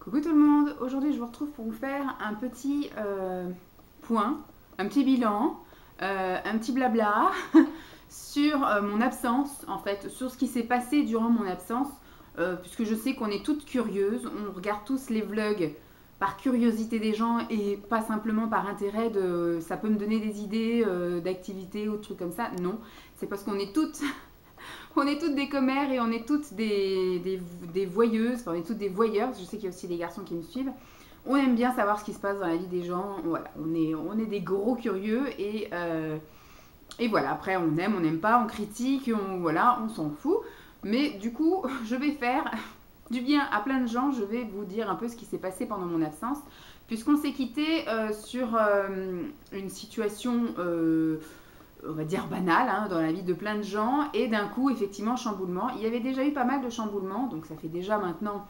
Coucou tout le monde, aujourd'hui je vous retrouve pour vous faire un petit point, un petit bilan, un petit blabla sur mon absence en fait, sur ce qui s'est passé durant mon absence, puisque je sais qu'on est toutes curieuses, on regarde tous les vlogs par curiosité des gens et pas simplement par intérêt de ça peut me donner des idées d'activités ou de trucs comme ça, non, c'est parce qu'on est toutes on est toutes des commères et on est toutes des voyeuses, enfin on est toutes des voyeurs, je sais qu'il y a aussi des garçons qui me suivent. On aime bien savoir ce qui se passe dans la vie des gens, voilà, on est des gros curieux et voilà, après on aime, on n'aime pas, on critique, voilà, on s'en fout. Mais du coup, je vais faire du bien à plein de gens, je vais vous dire un peu ce qui s'est passé pendant mon absence, puisqu'on s'est quitté sur une situation on va dire banal dans la vie de plein de gens et d'un coup effectivement chamboulement. Il y avait déjà eu pas mal de chamboulements, donc ça fait déjà maintenant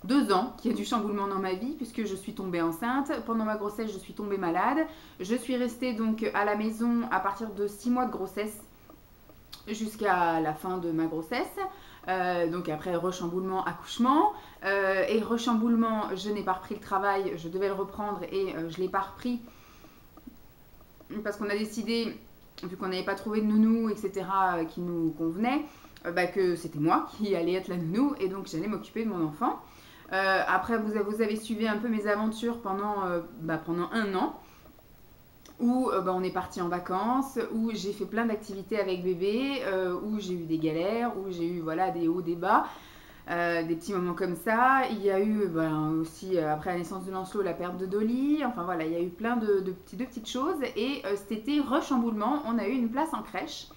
2 ans qu'il y a du chamboulement dans ma vie puisque je suis tombée enceinte. Pendant ma grossesse je suis tombée malade. Je suis restée donc à la maison à partir de 6 mois de grossesse jusqu'à la fin de ma grossesse. Donc après rechamboulement, accouchement et rechamboulement, je n'ai pas repris le travail, je devais le reprendre et je ne l'ai pas repris parce qu'on a décidé, vu qu'on n'avait pas trouvé de nounou, etc., qui nous convenait, que c'était moi qui allais être la nounou et donc j'allais m'occuper de mon enfant. Après, vous avez suivi un peu mes aventures pendant 1 an où on est parti en vacances, où j'ai fait plein d'activités avec bébé, où j'ai eu des galères, où j'ai eu voilà, des hauts, des bas. Des petits moments comme ça. Il y a eu aussi, après la naissance de Lancelot, la perte de Dolly. Enfin voilà, il y a eu plein de petites choses. Et cet été, rechamboulement, on a eu une place en crèche.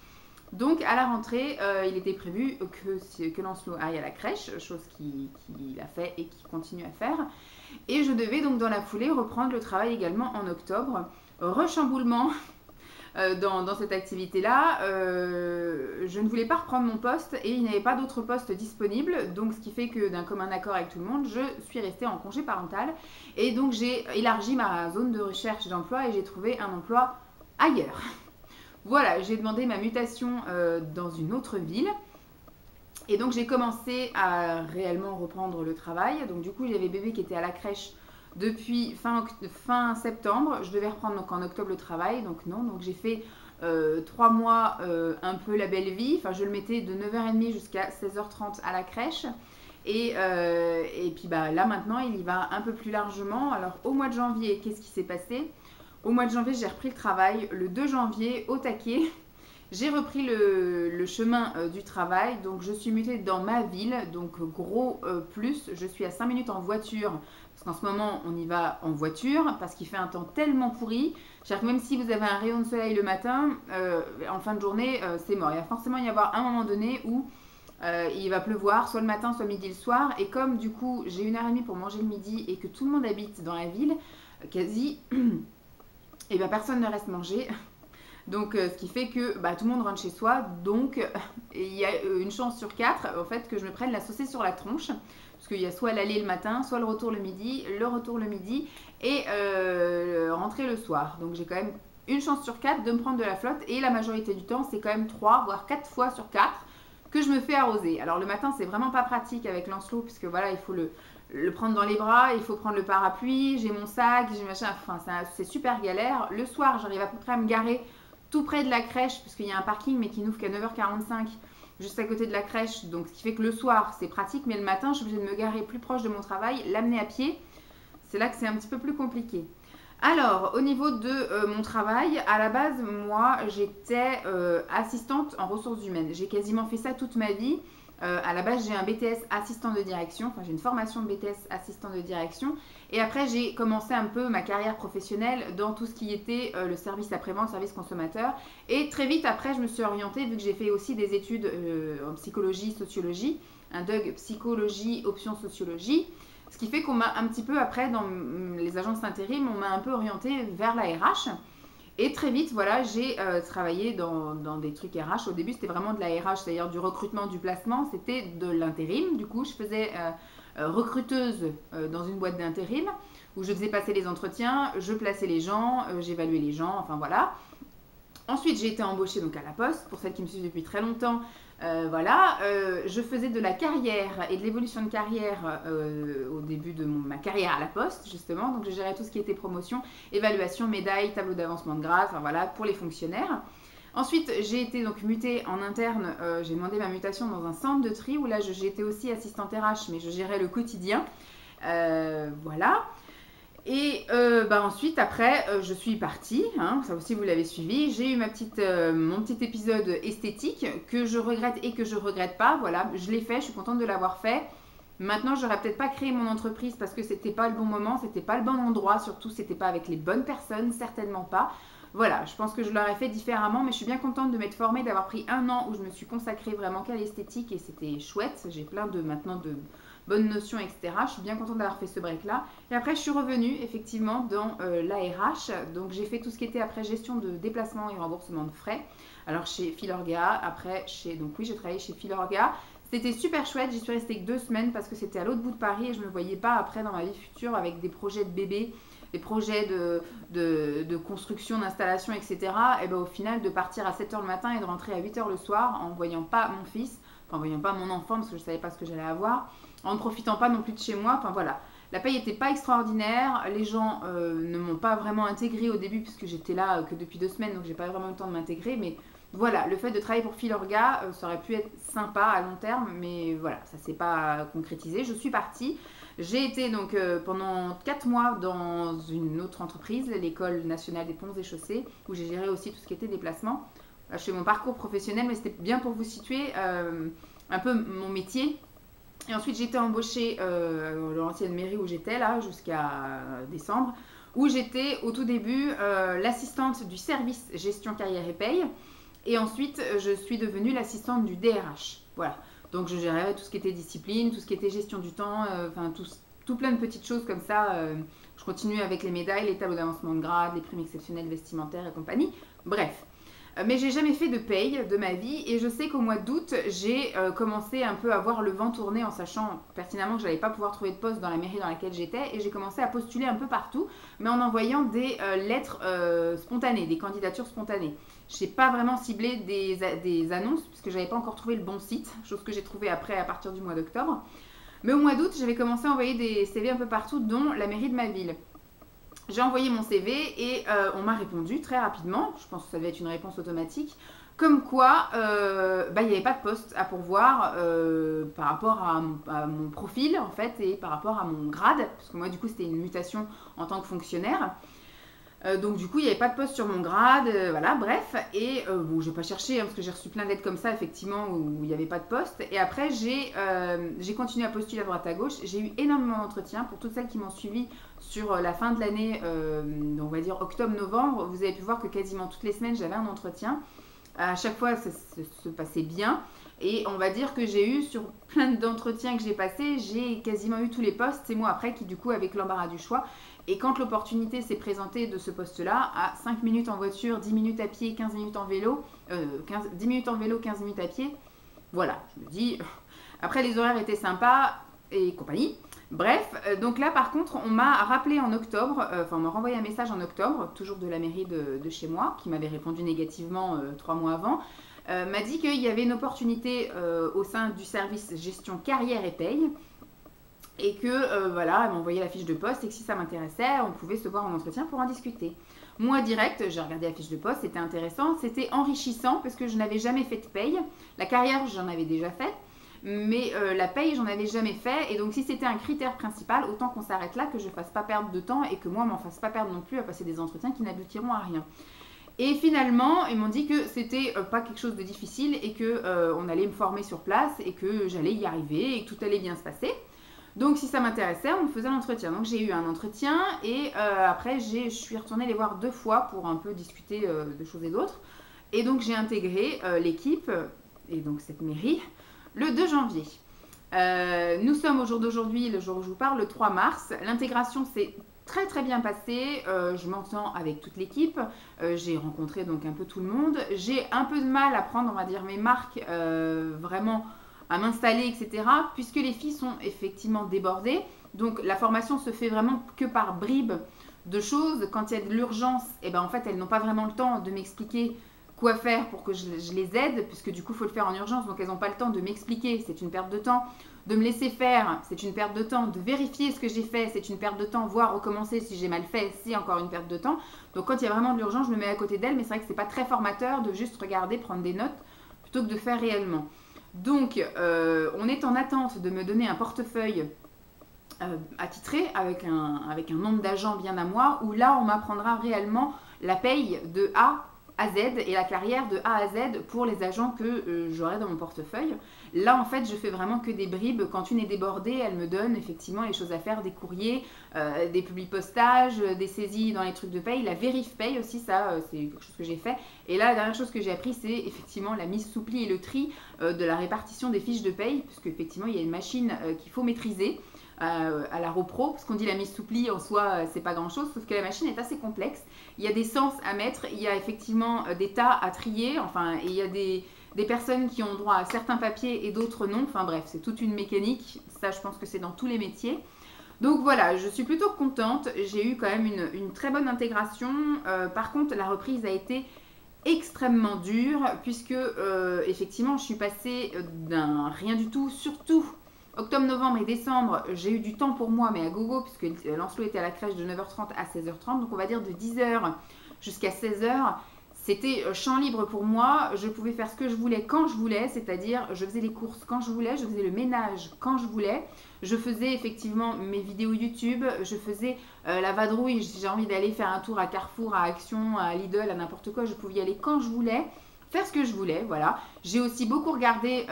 Donc à la rentrée, il était prévu que Lancelot aille à la crèche, chose qu'il a fait et qu'il continue à faire. Et je devais donc dans la foulée reprendre le travail également en octobre. Rechamboulement dans cette activité-là. Je ne voulais pas reprendre mon poste et il n'y avait pas d'autres postes disponibles. Donc, ce qui fait que d'un commun accord avec tout le monde, je suis restée en congé parental. Et donc, j'ai élargi ma zone de recherche d'emploi et j'ai trouvé un emploi ailleurs. Voilà, j'ai demandé ma mutation dans une autre ville. Et donc, j'ai commencé à réellement reprendre le travail. Donc, du coup, il y avait bébé qui était à la crèche depuis fin septembre. Je devais reprendre donc en octobre le travail, donc non. Donc j'ai fait 3 mois un peu la belle vie. Enfin, je le mettais de 9h30 jusqu'à 16h30 à la crèche. Et puis là maintenant, il y va un peu plus largement. Alors au mois de janvier, qu'est-ce qui s'est passé? Au mois de janvier, j'ai repris le travail. Le 2 janvier, au taquet, j'ai repris le chemin du travail. Donc je suis mutée dans ma ville. Donc gros plus, je suis à 5 minutes en voiture. Parce qu'en ce moment, on y va en voiture parce qu'il fait un temps tellement pourri. C'est-à-dire que même si vous avez un rayon de soleil le matin, en fin de journée, c'est mort. Il va forcément y avoir un moment donné où il va pleuvoir, soit le matin, soit midi, le soir. Et comme du coup, j'ai 1h30 pour manger le midi et que tout le monde habite dans la ville, quasi, et personne ne reste manger. Donc, ce qui fait que tout le monde rentre chez soi. Donc, il y a une chance sur 4 en fait, que je me prenne la saucisse sur la tronche. Parce qu'il y a soit l'aller le matin, soit le retour le midi et rentrer le soir. Donc, j'ai quand même une chance sur 4 de me prendre de la flotte. Et la majorité du temps, c'est quand même 3, voire 4 fois sur 4 que je me fais arroser. Alors, le matin, c'est vraiment pas pratique avec Lancelot, puisque voilà, il faut le prendre dans les bras, il faut prendre le parapluie, j'ai mon sac, j'ai machin. Enfin, c'est super galère. Le soir, j'arrive à peu près à me garer tout près de la crèche, puisqu'il y a un parking, mais qui n'ouvre qu'à 9h45, juste à côté de la crèche. Donc, ce qui fait que le soir, c'est pratique, mais le matin, je suis obligée de me garer plus proche de mon travail, l'amener à pied. C'est là que c'est un petit peu plus compliqué. Alors, au niveau de mon travail, à la base, moi, j'étais assistante en ressources humaines. J'ai quasiment fait ça toute ma vie. À la base, j'ai un BTS assistant de direction, enfin j'ai une formation de BTS assistant de direction. Et après, j'ai commencé un peu ma carrière professionnelle dans tout ce qui était le service après-vente, le service consommateur. Et très vite après, je me suis orientée, vu que j'ai fait aussi des études en psychologie, sociologie, un DUG psychologie, option sociologie. Ce qui fait qu'on m'a un petit peu après, dans les agences d'intérim, on m'a un peu orientée vers la RH. Et très vite, voilà, j'ai travaillé dans des trucs RH. Au début, c'était vraiment de la RH, c'est-à-dire du recrutement, du placement. C'était de l'intérim. Du coup, je faisais recruteuse dans une boîte d'intérim où je faisais passer les entretiens, je plaçais les gens, j'évaluais les gens, enfin voilà. Ensuite, j'ai été embauchée donc à la Poste. Pour celles qui me suivent depuis très longtemps, voilà. Je faisais de la carrière et de l'évolution de carrière au début de ma carrière à la Poste, justement. Donc, je gérais tout ce qui était promotion, évaluation, médaille, tableau d'avancement de grade, enfin voilà, pour les fonctionnaires. Ensuite, j'ai été donc mutée en interne. J'ai demandé ma mutation dans un centre de tri où là, j'étais aussi assistante RH, mais je gérais le quotidien. Voilà. Et ensuite, après, je suis partie, hein, ça aussi vous l'avez suivi. J'ai eu mon petit épisode esthétique que je regrette et que je regrette pas. Voilà, je l'ai fait, je suis contente de l'avoir fait. Maintenant, j'aurais peut-être pas créé mon entreprise parce que c'était pas le bon moment, c'était pas le bon endroit, surtout c'était pas avec les bonnes personnes, certainement pas. Voilà, je pense que je l'aurais fait différemment, mais je suis bien contente de m'être formée, d'avoir pris un an où je me suis consacrée vraiment qu'à l'esthétique et c'était chouette. J'ai plein de bonnes notions, etc. Je suis bien contente d'avoir fait ce break-là. Et après, je suis revenue effectivement dans l'ARH. Donc, j'ai fait tout ce qui était après gestion de déplacement et remboursement de frais. Alors, chez Filorga, après, donc oui, j'ai travaillé chez Filorga. C'était super chouette, j'y suis restée que 2 semaines parce que c'était à l'autre bout de Paris et je ne me voyais pas après dans ma vie future avec des projets de bébé, des projets de construction, d'installation, etc. Et ben au final, de partir à 7h le matin et de rentrer à 8h le soir en ne voyant pas mon fils, enfin en ne voyant pas mon enfant parce que je ne savais pas ce que j'allais avoir, en ne profitant pas non plus de chez moi, enfin voilà. La paye n'était pas extraordinaire, les gens ne m'ont pas vraiment intégrée au début puisque j'étais là que depuis 2 semaines, donc j'ai pas vraiment eu le temps de m'intégrer, mais voilà, le fait de travailler pour Filorga, ça aurait pu être sympa à long terme, mais voilà, ça s'est pas concrétisé. Je suis partie. J'ai été donc pendant 4 mois dans une autre entreprise, l'École nationale des ponts et chaussées, où j'ai géré aussi tout ce qui était déplacement. Là, je fais mon parcours professionnel, mais c'était bien pour vous situer un peu mon métier. Et ensuite, j'ai été embauchée dans l'ancienne mairie où j'étais là jusqu'à décembre, où j'étais au tout début l'assistante du service gestion carrière et paye. Et ensuite, je suis devenue l'assistante du DRH. Voilà. Donc, je gérais tout ce qui était discipline, tout ce qui était gestion du temps, enfin, tout plein de petites choses comme ça. Je continue avec les médailles, les tableaux d'avancement de grade, les primes exceptionnelles vestimentaires et compagnie. Bref. Mais j'ai jamais fait de paye de ma vie et je sais qu'au mois d'août, j'ai commencé un peu à voir le vent tourner en sachant pertinemment que je n'allais pas pouvoir trouver de poste dans la mairie dans laquelle j'étais et j'ai commencé à postuler un peu partout, mais en envoyant des lettres spontanées, des candidatures spontanées. Je n'ai pas vraiment ciblé des annonces puisque je n'avais pas encore trouvé le bon site, chose que j'ai trouvée après à partir du mois d'octobre. Mais au mois d'août, j'avais commencé à envoyer des CV un peu partout, dont la mairie de ma ville. J'ai envoyé mon CV et on m'a répondu très rapidement, je pense que ça devait être une réponse automatique, comme quoi il n'y avait pas de poste à pourvoir par rapport à mon profil en fait et par rapport à mon grade, parce que moi du coup c'était une mutation en tant que fonctionnaire. Donc du coup il n'y avait pas de poste sur mon grade, voilà, bref, et bon je n'ai pas cherché hein, parce que j'ai reçu plein d'aides comme ça effectivement où il n'y avait pas de poste, et après j'ai continué à postuler à droite à gauche, j'ai eu énormément d'entretiens pour toutes celles qui m'ont suivi sur la fin de l'année, on va dire octobre-novembre, vous avez pu voir que quasiment toutes les semaines j'avais un entretien, à chaque fois ça se passait bien, et on va dire que j'ai eu sur plein d'entretiens que j'ai passés, j'ai quasiment eu tous les postes, c'est moi après qui du coup avec l'embarras du choix. Et quand l'opportunité s'est présentée de ce poste-là, à 5 minutes en voiture, 10 minutes à pied, 15 minutes en vélo, 10 minutes en vélo, 15 minutes à pied, voilà, je me dis, après les horaires étaient sympas et compagnie. Bref, donc là par contre, on m'a rappelé en octobre, on m'a renvoyé un message en octobre, toujours de la mairie de chez moi, qui m'avait répondu négativement 3 mois avant, m'a dit qu'il y avait une opportunité au sein du service gestion carrière et paye, et que voilà, elle m'a envoyé la fiche de poste et que si ça m'intéressait, on pouvait se voir en entretien pour en discuter. Moi, direct, j'ai regardé la fiche de poste, c'était intéressant, c'était enrichissant parce que je n'avais jamais fait de paye. La carrière, j'en avais déjà fait, mais la paye, j'en avais jamais fait. Et donc, si c'était un critère principal, autant qu'on s'arrête là, que je ne fasse pas perdre de temps et que moi, je m'en fasse pas perdre non plus à passer des entretiens qui n'aboutiront à rien. Et finalement, ils m'ont dit que c'était pas quelque chose de difficile et que on allait me former sur place et que j'allais y arriver et que tout allait bien se passer. Donc, si ça m'intéressait, on me faisait l'entretien. Donc, j'ai eu un entretien et après, je suis retournée les voir 2 fois pour un peu discuter de choses et d'autres. Et donc, j'ai intégré l'équipe et donc cette mairie le 2 janvier. Nous sommes au jour d'aujourd'hui, le jour où je vous parle, le 3 mars. L'intégration s'est très très bien passée. Je m'entends avec toute l'équipe. J'ai rencontré donc un peu tout le monde. J'ai un peu de mal à prendre, on va dire, mes marques vraiment à m'installer, etc. Puisque les filles sont effectivement débordées. Donc la formation se fait vraiment que par bribes de choses. Quand il y a de l'urgence, et ben en fait elles n'ont pas vraiment le temps de m'expliquer quoi faire pour que je les aide, puisque du coup, il faut le faire en urgence, donc elles n'ont pas le temps de m'expliquer, c'est une perte de temps, de me laisser faire, c'est une perte de temps, de vérifier ce que j'ai fait, c'est une perte de temps, voire recommencer si j'ai mal fait, c'est encore une perte de temps. Donc quand il y a vraiment de l'urgence, je me mets à côté d'elle, mais c'est vrai que c'est pas très formateur de juste regarder, prendre des notes, plutôt que de faire réellement. Donc, on est en attente de me donner un portefeuille attitré avec un nombre d'agents bien à moi, où là, on m'apprendra réellement la paye de A à Z et la carrière de A à Z pour les agents que j'aurai dans mon portefeuille. Là, en fait, je fais vraiment que des bribes. Quand une est débordée, elle me donne effectivement les choses à faire, des courriers, des publi-postages, des saisies dans les trucs de paye. La vérif paye aussi, ça, c'est quelque chose que j'ai fait. Et là, la dernière chose que j'ai appris, c'est effectivement la mise sous pli et le tri de la répartition des fiches de paye, parce qu'effectivement, il y a une machine qu'il faut maîtriser. À la RoPro, parce qu'on dit la mise sous pli en soi c'est pas grand chose, sauf que la machine est assez complexe, il y a des sens à mettre, il y a effectivement des tas à trier, enfin, et il y a des personnes qui ont droit à certains papiers et d'autres non, enfin bref, c'est toute une mécanique, ça je pense que c'est dans tous les métiers. Donc voilà, je suis plutôt contente, j'ai eu quand même une très bonne intégration, par contre la reprise a été extrêmement dure, puisque effectivement je suis passée d'un rien du tout, surtout octobre, novembre et décembre, j'ai eu du temps pour moi, mais à gogo, puisque Lancelot était à la crèche de 9h30 à 16h30, donc on va dire de 10h jusqu'à 16h. C'était champ libre pour moi, je pouvais faire ce que je voulais quand je voulais, c'est-à-dire je faisais les courses quand je voulais, je faisais le ménage quand je voulais, je faisais effectivement mes vidéos YouTube, je faisais la vadrouille, j'ai envie d'aller faire un tour à Carrefour, à Action, à Lidl, à n'importe quoi, je pouvais y aller quand je voulais. Faire ce que je voulais, voilà. J'ai aussi beaucoup regardé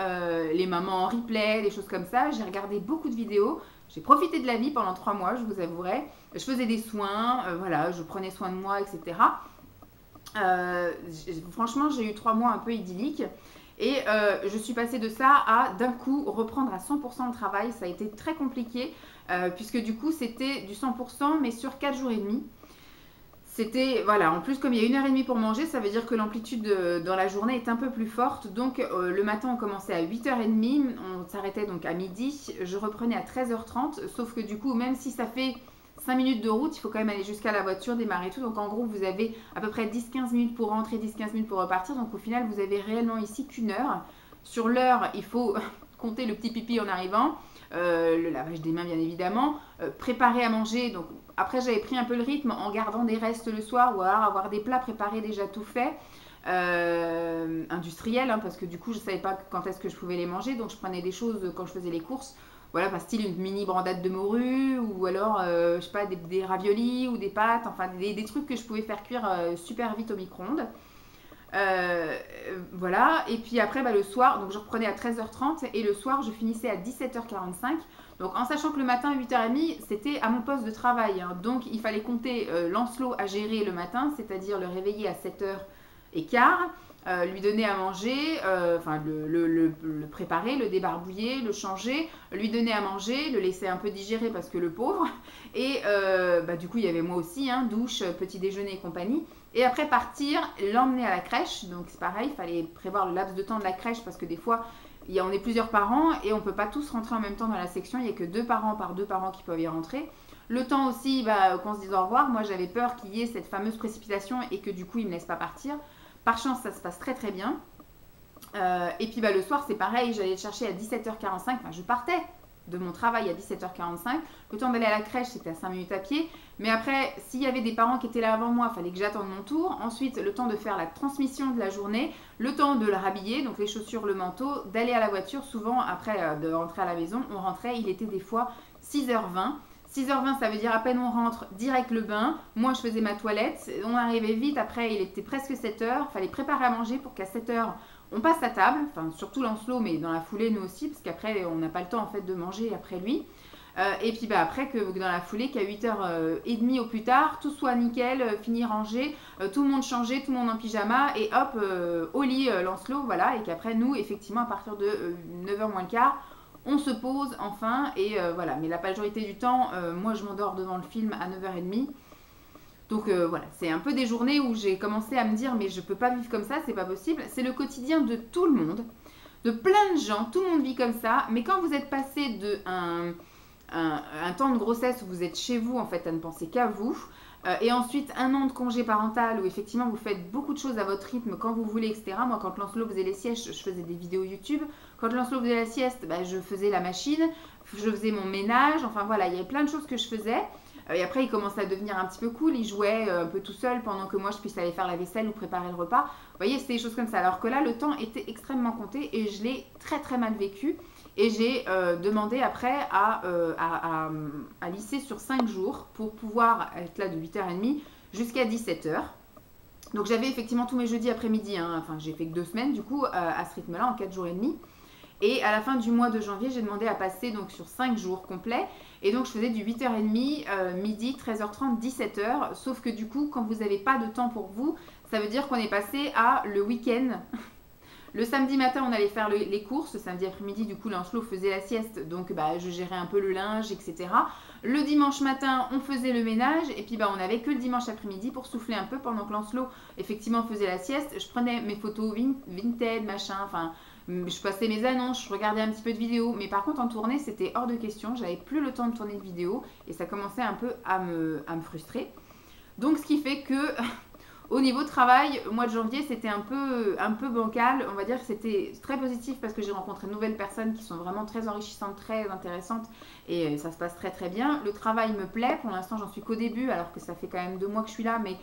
les mamans en replay, des choses comme ça. J'ai regardé beaucoup de vidéos. J'ai profité de la vie pendant 3 mois, je vous avouerai. Je faisais des soins, voilà, je prenais soin de moi, etc. Franchement, j'ai eu 3 mois un peu idylliques. Et je suis passée de ça à d'un coup reprendre à 100% le travail. Ça a été très compliqué puisque du coup c'était du 100% mais sur 4 jours et demi. C'était, voilà, en plus comme il y a 1h30 pour manger, ça veut dire que l'amplitude dans la journée est un peu plus forte. Donc le matin on commençait à 8h30, on s'arrêtait donc à midi, je reprenais à 13h30, sauf que du coup même si ça fait 5 minutes de route, il faut quand même aller jusqu'à la voiture, démarrer tout. Donc en gros vous avez à peu près 10-15 minutes pour rentrer, 10-15 minutes pour repartir. Donc au final vous avez réellement ici qu'1 heure. Sur l'heure il faut compter le petit pipi en arrivant. Le lavage des mains bien évidemment, préparer à manger. Donc après j'avais pris un peu le rythme en gardant des restes le soir ou alors avoir des plats préparés déjà tout faits, industriels hein, parce que du coup je savais pas quand est-ce que je pouvais les manger, donc je prenais des choses quand je faisais les courses, voilà, par style une mini brandade de morue ou alors je sais pas des raviolis ou des pâtes, enfin des trucs que je pouvais faire cuire super vite au micro-ondes. Voilà, et puis après le soir, donc je reprenais à 13h30 et le soir je finissais à 17h45. Donc en sachant que le matin à 8h30 c'était à mon poste de travail hein. Donc il fallait compter Lancelot à gérer le matin, c'est-à-dire le réveiller à 7h15, lui donner à manger, enfin le préparer, le débarbouiller, le changer, lui donner à manger, le laisser un peu digérer parce que le pauvre. Et du coup il y avait moi aussi, hein, douche, petit déjeuner et compagnie. Et après partir, l'emmener à la crèche. Donc c'est pareil, il fallait prévoir le laps de temps de la crèche parce que des fois, on est plusieurs parents et on ne peut pas tous rentrer en même temps dans la section. Il n'y a que 2 parents par 2 parents qui peuvent y rentrer. Le temps aussi qu'on se dise au revoir. Moi j'avais peur qu'il y ait cette fameuse précipitation et que du coup ils ne me laissent pas partir. Par chance ça se passe très très bien. Et puis le soir c'est pareil, j'allais le chercher à 17h45. Enfin je partais de mon travail à 17h45. Le temps d'aller à la crèche, c'était à 5 minutes à pied. Mais après, s'il y avait des parents qui étaient là avant moi, il fallait que j'attende mon tour. Ensuite, le temps de faire la transmission de la journée, le temps de le rhabiller, donc les chaussures, le manteau, d'aller à la voiture. Souvent, après de rentrer à la maison, on rentrait, il était des fois 6h20. 6h20, ça veut dire à peine on rentre, direct le bain. Moi, je faisais ma toilette. On arrivait vite. Après, il était presque 7h. Il fallait préparer à manger pour qu'à 7h, on passe à table. Enfin, surtout Lancelot, mais dans la foulée, nous aussi, parce qu'après, on n'a pas le temps en fait de manger après lui. Et puis après, que dans la foulée, qu'à 8h30 au plus tard, tout soit nickel, fini rangé, tout le monde changé, tout le monde en pyjama, et hop, au lit Lancelot, voilà. Et qu'après, nous, effectivement, à partir de 9h moins le quart, on se pose enfin, et voilà. Mais la majorité du temps, moi, je m'endors devant le film à 9h30. Donc voilà, c'est un peu des journées où j'ai commencé à me dire, mais je peux pas vivre comme ça, c'est pas possible. C'est le quotidien de tout le monde, de plein de gens, tout le monde vit comme ça. Mais quand vous êtes passé de un temps de grossesse où vous êtes chez vous, en fait, à ne penser qu'à vous. Et ensuite, un an de congé parental où effectivement vous faites beaucoup de choses à votre rythme quand vous voulez, etc. Moi, quand Lancelot faisait les siestes, je faisais des vidéos YouTube. Quand Lancelot faisait la sieste, bah, je faisais la machine, je faisais mon ménage. Enfin voilà, il y avait plein de choses que je faisais. Et après, il commençait à devenir un petit peu cool. Il jouait un peu tout seul pendant que moi, je puisse aller faire la vaisselle ou préparer le repas. Vous voyez, c'était des choses comme ça. Alors que là, le temps était extrêmement compté et je l'ai très très mal vécu. Et j'ai demandé après à lisser sur 5 jours pour pouvoir être là de 8h30 jusqu'à 17h. Donc j'avais effectivement tous mes jeudis après-midi, hein. Enfin j'ai fait que 2 semaines du coup à ce rythme-là en 4 jours et demi. Et à la fin du mois de janvier, j'ai demandé à passer donc sur 5 jours complets. Et donc je faisais du 8h30, midi, 13h30, 17h. Sauf que du coup, quand vous n'avez pas de temps pour vous, ça veut dire qu'on est passé à le week-end. Le samedi matin, on allait faire les courses. Le samedi après-midi, du coup, Lancelot faisait la sieste. Donc, bah, je gérais un peu le linge, etc. Le dimanche matin, on faisait le ménage. Et puis, bah, on n'avait que le dimanche après-midi pour souffler un peu pendant que Lancelot, effectivement, faisait la sieste. Je prenais mes photos Vinted, machin. Enfin, je passais mes annonces, je regardais un petit peu de vidéos. Mais par contre, en tournée, c'était hors de question. J'avais plus le temps de tourner de vidéos. Et ça commençait un peu à me frustrer. Donc, ce qui fait que... Au niveau travail, au mois de janvier, c'était un peu bancal. On va dire que c'était très positif parce que j'ai rencontré de nouvelles personnes qui sont vraiment très enrichissantes, très intéressantes et ça se passe très très bien. Le travail me plaît. Pour l'instant, j'en suis qu'au début alors que ça fait quand même 2 mois que je suis là, mais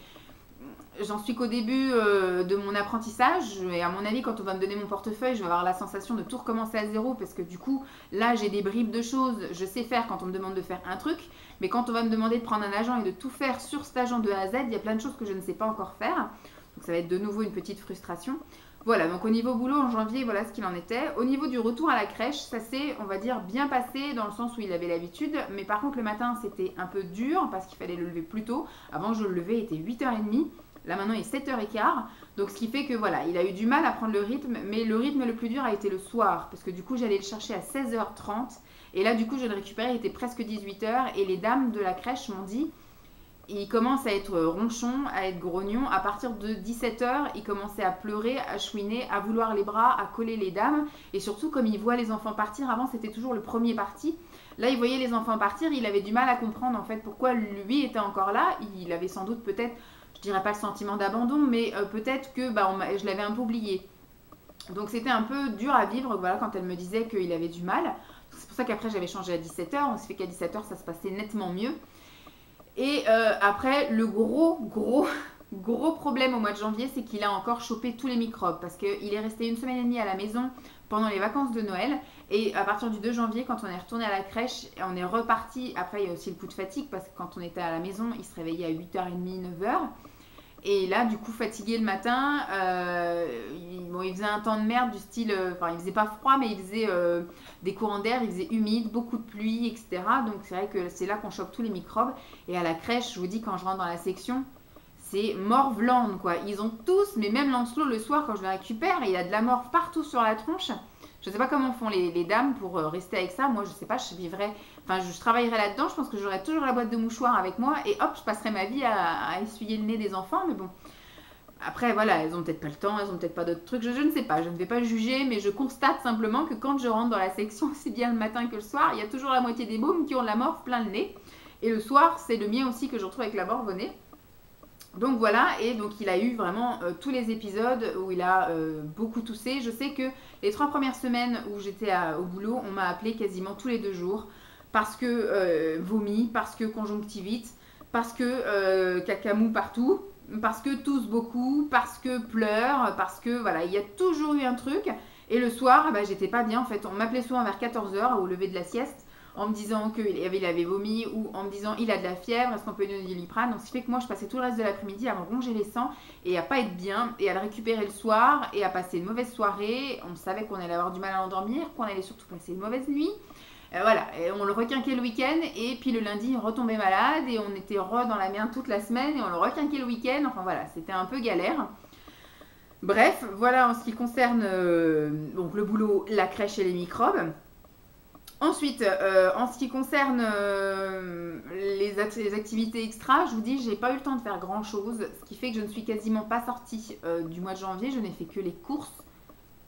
j'en suis qu'au début de mon apprentissage et à mon avis quand on va me donner mon portefeuille je vais avoir la sensation de tout recommencer à zéro parce que du coup là j'ai des bribes de choses, je sais faire quand on me demande de faire un truc, mais quand on va me demander de prendre un agent et de tout faire sur cet agent de A à Z, il y a plein de choses que je ne sais pas encore faire, donc ça va être de nouveau une petite frustration. Voilà, donc au niveau boulot en janvier, voilà ce qu'il en était. Au niveau du retour à la crèche, ça s'est, on va dire, bien passé dans le sens où il avait l'habitude. Mais par contre, le matin, c'était un peu dur parce qu'il fallait le lever plus tôt. Avant, je le levais, il était 8h30. Là, maintenant, il est 7h15. Donc, ce qui fait que, voilà, il a eu du mal à prendre le rythme. Mais le rythme le plus dur a été le soir. Parce que du coup, j'allais le chercher à 16h30. Et là, du coup, je le récupérais, il était presque 18h. Et les dames de la crèche m'ont dit... Il commence à être ronchon, à être grognon. À partir de 17h, il commençait à pleurer, à chouiner, à vouloir les bras, à coller les dames. Et surtout, comme il voit les enfants partir, avant c'était toujours le premier parti. Là, il voyait les enfants partir, il avait du mal à comprendre en fait pourquoi lui était encore là. Il avait sans doute peut-être, je dirais pas le sentiment d'abandon, mais peut-être que je l'avais un peu oublié. Donc c'était un peu dur à vivre voilà, quand elle me disait qu'il avait du mal. C'est pour ça qu'après j'avais changé à 17h. On s'est fait qu'à 17h, ça se passait nettement mieux. Et après, le gros problème au mois de janvier, c'est qu'il a encore chopé tous les microbes parce qu'il est resté 1 semaine et demie à la maison pendant les vacances de Noël. Et à partir du 2 janvier, quand on est retourné à la crèche, on est reparti. Après, il y a aussi le coup de fatigue parce que quand on était à la maison, il se réveillait à 8h30, 9h. Et là, du coup, fatigué le matin, il faisait un temps de merde du style... il faisait pas froid, mais il faisait des courants d'air, il faisait humide, beaucoup de pluie, etc. Donc, c'est vrai que c'est là qu'on chope tous les microbes. Et à la crèche, je vous dis, quand je rentre dans la section, c'est morvlande, quoi. Ils ont tous, mais même Lancelot, le soir, quand je le récupère, il a de la morve partout sur la tronche. Je ne sais pas comment font les dames pour rester avec ça. Moi, je ne sais pas, je travaillerais là-dedans. Je pense que j'aurais toujours la boîte de mouchoirs avec moi et hop, je passerais ma vie à essuyer le nez des enfants. Mais bon, après, voilà, elles ont peut-être pas le temps, elles ont peut-être pas d'autres trucs. Je ne sais pas, je ne vais pas juger, mais je constate simplement que quand je rentre dans la section, aussi bien le matin que le soir, il y a toujours la moitié des mômes qui ont de la morve plein le nez. Et le soir, c'est le mien aussi que je retrouve avec la morve au nez. Donc voilà, et donc il a eu vraiment tous les épisodes où il a beaucoup toussé. Je sais que les 3 premières semaines où j'étais au boulot, on m'a appelé quasiment tous les 2 jours parce que vomi, parce que conjonctivite, parce que cacamou partout, parce que tousse beaucoup, parce que pleure, parce que voilà, il y a toujours eu un truc. Et le soir, j'étais pas bien en fait. On m'appelait souvent vers 14h au lever de la sieste, en me disant qu'il avait vomi ou en me disant il a de la fièvre, est-ce qu'on peut lui donner du Doliprane. Donc ce qui fait que moi je passais tout le reste de l'après-midi à me ronger les sangs et à pas être bien et à le récupérer le soir et à passer une mauvaise soirée. On savait qu'on allait avoir du mal à l'endormir, qu'on allait surtout passer une mauvaise nuit. Voilà, et on le requinquait le week-end et puis le lundi il retombait malade et on était dans la merde toute la semaine et on le requinquait le week-end. Enfin voilà, c'était un peu galère. Bref, voilà en ce qui concerne donc le boulot, la crèche et les microbes. Ensuite, en ce qui concerne les activités extra, je vous dis, j'ai pas eu le temps de faire grand chose, ce qui fait que je ne suis quasiment pas sortie du mois de janvier. Je n'ai fait que les courses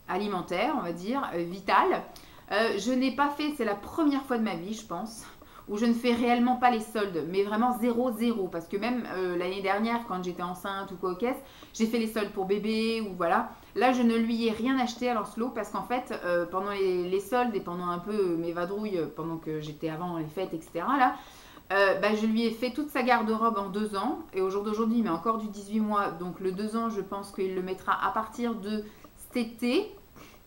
alimentaires, on va dire, vitales. Je n'ai pas fait, c'est la première fois de ma vie, je pense, où je ne fais réellement pas les soldes, mais vraiment 0, parce que même l'année dernière, quand j'étais enceinte ou quoi aux caisses, j'ai fait les soldes pour bébé ou voilà. Là, je ne lui ai rien acheté à Lancelot parce qu'en fait, pendant les soldes et pendant un peu mes vadrouilles, pendant que j'étais avant les fêtes, etc., là, je lui ai fait toute sa garde-robe en 2 ans. Et au jour d'aujourd'hui, il met encore du 18 mois. Donc le 2 ans, je pense qu'il le mettra à partir de cet été.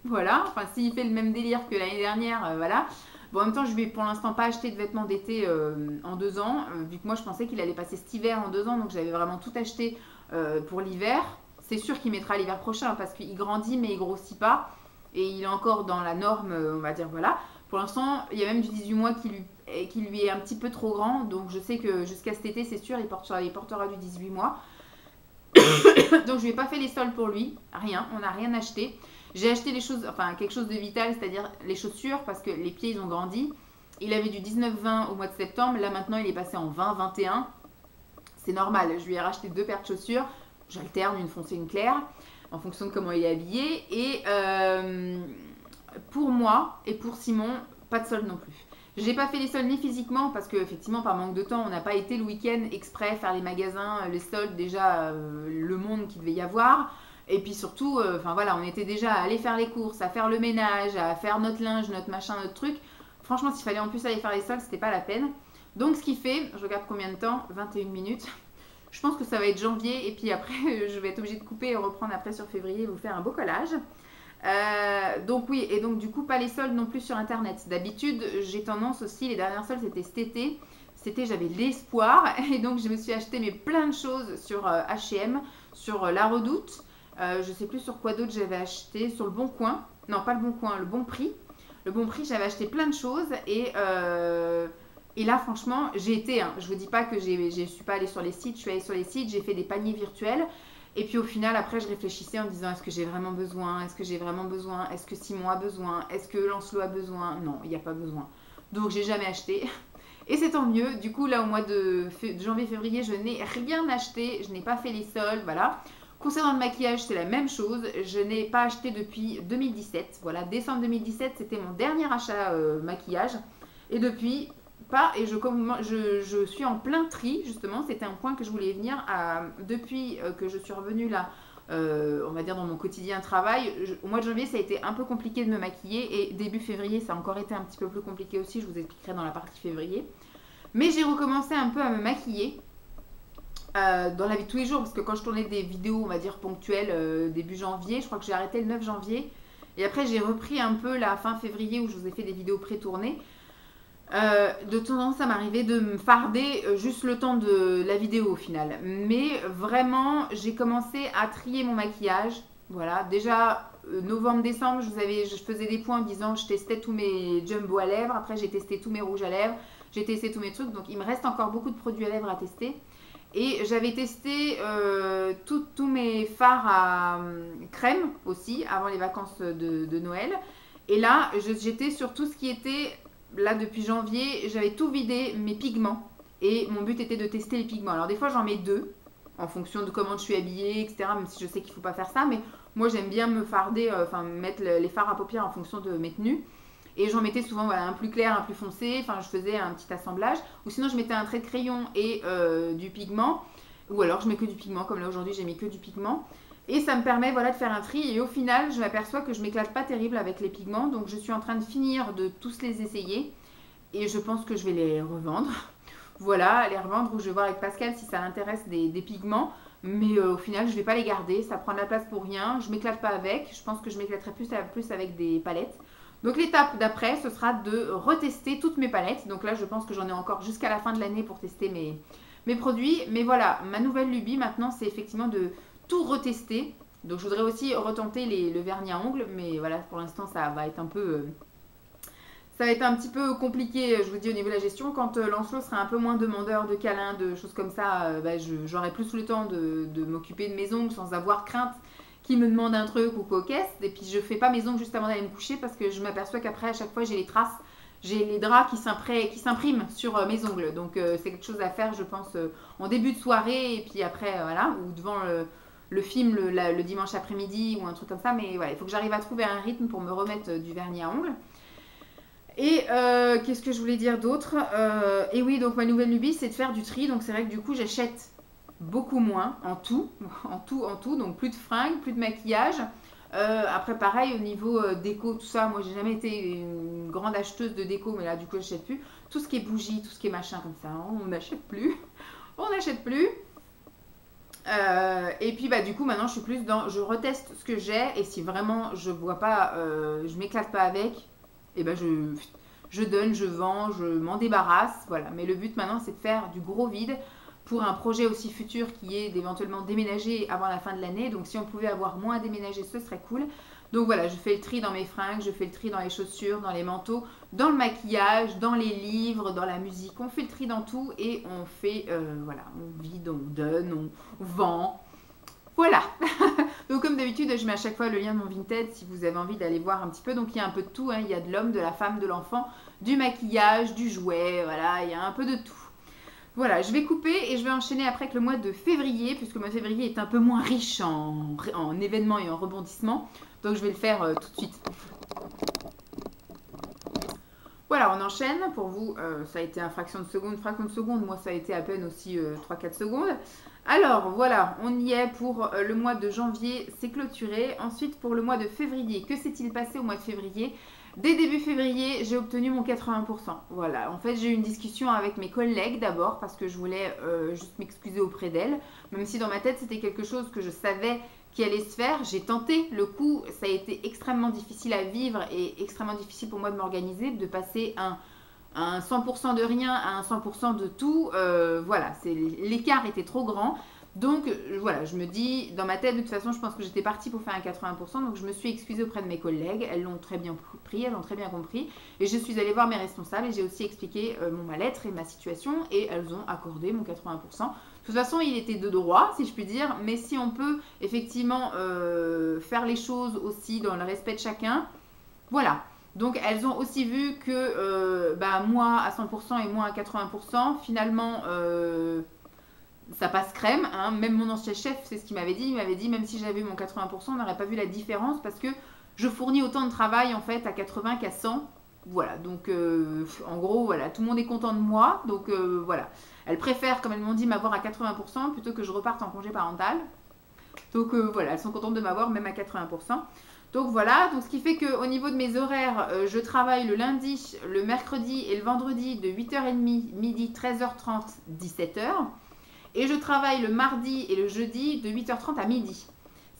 Voilà. Enfin, s'il fait le même délire que l'année dernière, voilà. Bon, en même temps, je lui ai pour l'instant pas acheté de vêtements d'été en 2 ans. Vu que moi, je pensais qu'il allait passer cet hiver en 2 ans. Donc j'avais vraiment tout acheté pour l'hiver. C'est sûr qu'il mettra l'hiver prochain parce qu'il grandit, mais il grossit pas. Et il est encore dans la norme, on va dire, voilà. Pour l'instant, il y a même du 18 mois qui lui est un petit peu trop grand. Donc je sais que jusqu'à cet été, c'est sûr, il portera du 18 mois. Donc je lui ai pas fait les soldes pour lui. Rien, on n'a rien acheté. J'ai acheté les choses, enfin quelque chose de vital, c'est-à-dire les chaussures, parce que les pieds, ils ont grandi. Il avait du 19-20 au mois de septembre. Là maintenant, il est passé en 20-21. C'est normal, je lui ai racheté 2 paires de chaussures. J'alterne une foncée, une claire, en fonction de comment il est habillé. Et pour moi et pour Simon, pas de solde non plus. J'ai pas fait les soldes ni physiquement parce que effectivement par manque de temps, on n'a pas été le week-end exprès faire les magasins, les soldes, déjà le monde qu'il devait y avoir. Et puis surtout, enfin voilà, on était déjà à aller faire les courses, à faire le ménage, à faire notre linge, notre machin, notre truc. Franchement, s'il fallait en plus aller faire les soldes, c'était pas la peine. Donc ce qui fait, je regarde combien de temps, 21 minutes. Je pense que ça va être janvier et puis après je vais être obligée de couper et reprendre après sur février et vous faire un beau collage. Donc oui, et donc du coup pas les soldes non plus sur internet. D'habitude j'ai tendance aussi, les dernières soldes c'était cet été. Cet été j'avais l'espoir et donc je me suis acheté mais plein de choses sur H&M, sur La Redoute. Je sais plus sur quoi d'autre j'avais acheté, sur le Bon Coin. Non pas le Bon Coin, le Bon Prix. Le Bon Prix j'avais acheté plein de choses et là, franchement, j'ai été, hein, je vous dis pas que je suis pas allée sur les sites, je suis allée sur les sites, j'ai fait des paniers virtuels. Et puis au final, après, je réfléchissais en me disant, est-ce que j'ai vraiment besoin? Est-ce que j'ai vraiment besoin? Est-ce que Simon a besoin? Est-ce que Lancelot a besoin? Non, il n'y a pas besoin. Donc, j'ai jamais acheté. Et c'est tant mieux. Du coup, là, au mois de janvier-février, je n'ai rien acheté. Je n'ai pas fait les soldes, voilà. Concernant le maquillage, c'est la même chose. Je n'ai pas acheté depuis 2017. Voilà, décembre 2017, c'était mon dernier achat maquillage. Et depuis... pas et je suis en plein tri justement, c'était un point que je voulais venir depuis que je suis revenue là, on va dire dans mon quotidien travail. Au mois de janvier ça a été un peu compliqué de me maquiller et début février ça a encore été un petit peu plus compliqué aussi, je vous expliquerai dans la partie février. Mais j'ai recommencé un peu à me maquiller dans la vie de tous les jours parce que quand je tournais des vidéos on va dire ponctuelles début janvier, je crois que j'ai arrêté le 9 janvier et après j'ai repris un peu la fin février où je vous ai fait des vidéos pré-tournées. De temps en temps ça m'arrivait de me farder juste le temps de la vidéo au final, mais vraiment j'ai commencé à trier mon maquillage. Voilà, déjà novembre-décembre je faisais des points en disant je testais tous mes jumbo à lèvres, après j'ai testé tous mes rouges à lèvres, j'ai testé tous mes trucs, donc il me reste encore beaucoup de produits à lèvres à tester. Et j'avais testé tous mes fards à crème aussi avant les vacances de Noël. Et là j'étais sur tout ce qui était... Là, depuis janvier, j'avais tout vidé mes pigments. Et mon but était de tester les pigments. Alors, des fois, j'en mets 2, en fonction de comment je suis habillée, etc. Même si je sais qu'il ne faut pas faire ça. Mais moi, j'aime bien me farder, mettre les fards à paupières en fonction de mes tenues. Et j'en mettais souvent voilà, un plus clair, un plus foncé. Enfin, je faisais un petit assemblage. Ou sinon, je mettais un trait de crayon et du pigment. Ou alors, je mets que du pigment. Comme là, aujourd'hui, j'ai mis que du pigment. Et ça me permet voilà, de faire un tri. Et au final, je m'aperçois que je m'éclate pas terrible avec les pigments. Donc, je suis en train de finir de tous les essayer. Et je pense que je vais les revendre. Voilà, les revendre ou je vais voir avec Pascal si ça l'intéresse des pigments. Mais au final, je ne vais pas les garder. Ça prend de la place pour rien. Je ne m'éclate pas avec. Je pense que je m'éclaterai plus avec des palettes. Donc, l'étape d'après, ce sera de retester toutes mes palettes. Donc là, je pense que j'en ai encore jusqu'à la fin de l'année pour tester mes produits. Mais voilà, ma nouvelle lubie maintenant, c'est effectivement de tout retester. Donc je voudrais aussi retenter le vernis à ongles, mais voilà, pour l'instant ça va être un peu ça va être un petit peu compliqué, je vous dis, au niveau de la gestion. Quand Lancelot sera un peu moins demandeur de câlins, de choses comme ça, j'aurai plus le temps de m'occuper de mes ongles sans avoir crainte qu'il me demande un truc ou quoi caisse. Et puis je fais pas mes ongles juste avant d'aller me coucher parce que je m'aperçois qu'après à chaque fois j'ai les traces, j'ai les draps qui s'impriment sur mes ongles. Donc c'est quelque chose à faire je pense en début de soirée et puis après voilà, ou devant le film le dimanche après-midi ou un truc comme ça. Mais voilà, il faut que j'arrive à trouver un rythme pour me remettre du vernis à ongles. Et qu'est-ce que je voulais dire d'autre? Et oui, donc ma nouvelle lubie, c'est de faire du tri. Donc c'est vrai que du coup, j'achète beaucoup moins en tout, donc plus de fringues, plus de maquillage. Après, pareil, au niveau déco, tout ça, moi, j'ai jamais été une grande acheteuse de déco, mais là, du coup, j'achète plus. Tout ce qui est bougies, tout ce qui est machin comme ça, on n'achète plus. On n'achète plus. Et puis bah du coup maintenant je suis plus dans, je reteste ce que j'ai et si vraiment je vois pas, je m'éclate pas avec, et ben je donne, je vends, je m'en débarrasse, voilà. Mais le but maintenant c'est de faire du gros vide pour un projet aussi futur qui est d'éventuellement déménager avant la fin de l'année. Donc si on pouvait avoir moins à déménager, ce serait cool. Donc voilà, je fais le tri dans mes fringues, je fais le tri dans les chaussures, dans les manteaux, dans le maquillage, dans les livres, dans la musique. On fait le tri dans tout et on fait, voilà, on vide, on donne, on vend. Voilà. Donc comme d'habitude, je mets à chaque fois le lien de mon Vinted si vous avez envie d'aller voir un petit peu. Donc il y a un peu de tout, hein. Il y a de l'homme, de la femme, de l'enfant, du maquillage, du jouet, voilà, il y a un peu de tout. Voilà, je vais couper et je vais enchaîner après avec le mois de février, puisque le mois de février est un peu moins riche en événements et en rebondissements. Donc je vais le faire tout de suite. Voilà, on enchaîne. Pour vous, ça a été une fraction de seconde. Moi, ça a été à peine aussi 3-4 secondes. Alors, voilà, on y est pour le mois de janvier, c'est clôturé. Ensuite, pour le mois de février, que s'est-il passé au mois de février? Dès début février, j'ai obtenu mon 80%. Voilà, en fait, j'ai eu une discussion avec mes collègues d'abord parce que je voulais juste m'excuser auprès d'elles. Même si dans ma tête, c'était quelque chose que je savais qui allait se faire. J'ai tenté le coup, ça a été extrêmement difficile à vivre et extrêmement difficile pour moi de m'organiser, de passer un 100% de rien à un 100% de tout. Voilà, l'écart était trop grand. Donc voilà, je me dis, dans ma tête, de toute façon, je pense que j'étais partie pour faire un 80%. Donc je me suis excusée auprès de mes collègues. Elles l'ont très bien pris, elles l'ont très bien compris. Et je suis allée voir mes responsables et j'ai aussi expliqué mon mal-être et ma situation. Et elles ont accordé mon 80%. De toute façon, il était de droit, si je puis dire. Mais si on peut effectivement faire les choses aussi dans le respect de chacun, voilà. Donc elles ont aussi vu que bah, moi à 100% et moi à 80%, finalement ça passe crème. Hein. Même mon ancien chef, c'est ce qu'il m'avait dit. Il m'avait dit même si j'avais eu mon 80%, on n'aurait pas vu la différence parce que je fournis autant de travail en fait à 80 qu'à 100. Voilà, donc en gros, voilà, tout le monde est content de moi. Donc voilà, elles préfèrent, comme elles m'ont dit, m'avoir à 80% plutôt que je reparte en congé parental. Donc voilà, elles sont contentes de m'avoir même à 80%. Donc voilà, donc ce qui fait qu'au niveau de mes horaires, je travaille le lundi, le mercredi et le vendredi de 8h30, midi, 13h30, 17h. Et je travaille le mardi et le jeudi de 8h30 à midi.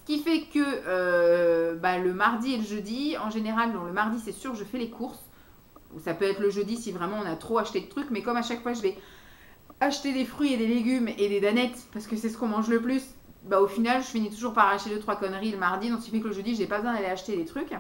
Ce qui fait que bah, le mardi et le jeudi, en général, le mardi c'est sûr, je fais les courses. Ça peut être le jeudi si vraiment on a trop acheté de trucs, mais comme à chaque fois je vais acheter des fruits et des légumes et des danettes, parce que c'est ce qu'on mange le plus, bah, au final, je finis toujours par acheter 2-3 conneries le mardi, donc ce qui fait que le jeudi, j'ai pas besoin d'aller acheter des trucs.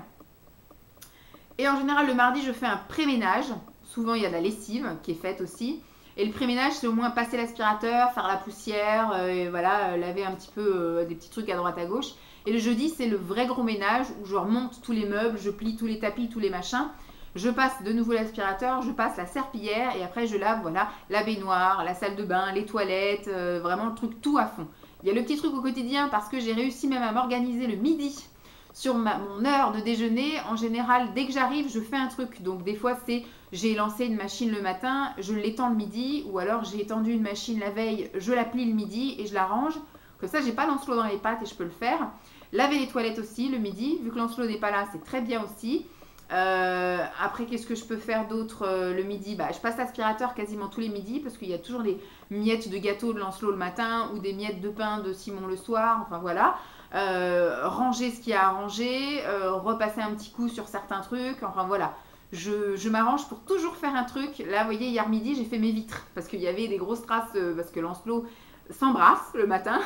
Et en général, le mardi, je fais un pré-ménage. Souvent, il y a de la lessive qui est faite aussi. Et le pré-ménage, c'est au moins passer l'aspirateur, faire la poussière, et voilà, laver un petit peu des petits trucs à droite à gauche. Et le jeudi, c'est le vrai gros ménage où je remonte tous les meubles, je plie tous les tapis, tous les machins. Je passe de nouveau l'aspirateur, je passe la serpillière et après je lave, voilà, la baignoire, la salle de bain, les toilettes, vraiment le truc tout à fond. Il y a le petit truc au quotidien parce que j'ai réussi même à m'organiser le midi sur mon heure de déjeuner. En général, dès que j'arrive, je fais un truc. Donc des fois, c'est j'ai lancé une machine le matin, je l'étends le midi, ou alors j'ai étendu une machine la veille, je la plie le midi et je la range. Comme ça, j'ai pas Lancelot dans les pattes et je peux le faire. Laver les toilettes aussi le midi, vu que Lancelot n'est pas là, c'est très bien aussi. Après, qu'est-ce que je peux faire d'autre le midi? Bah, je passe l'aspirateur quasiment tous les midis parce qu'il y a toujours des miettes de gâteau de Lancelot le matin ou des miettes de pain de Simon le soir. Enfin voilà. Ranger ce qu'il y a à ranger, repasser un petit coup sur certains trucs. Enfin voilà. Je m'arrange pour toujours faire un truc. Là, vous voyez, hier midi, j'ai fait mes vitres parce qu'il y avait des grosses traces parce que Lancelot s'embrasse le matin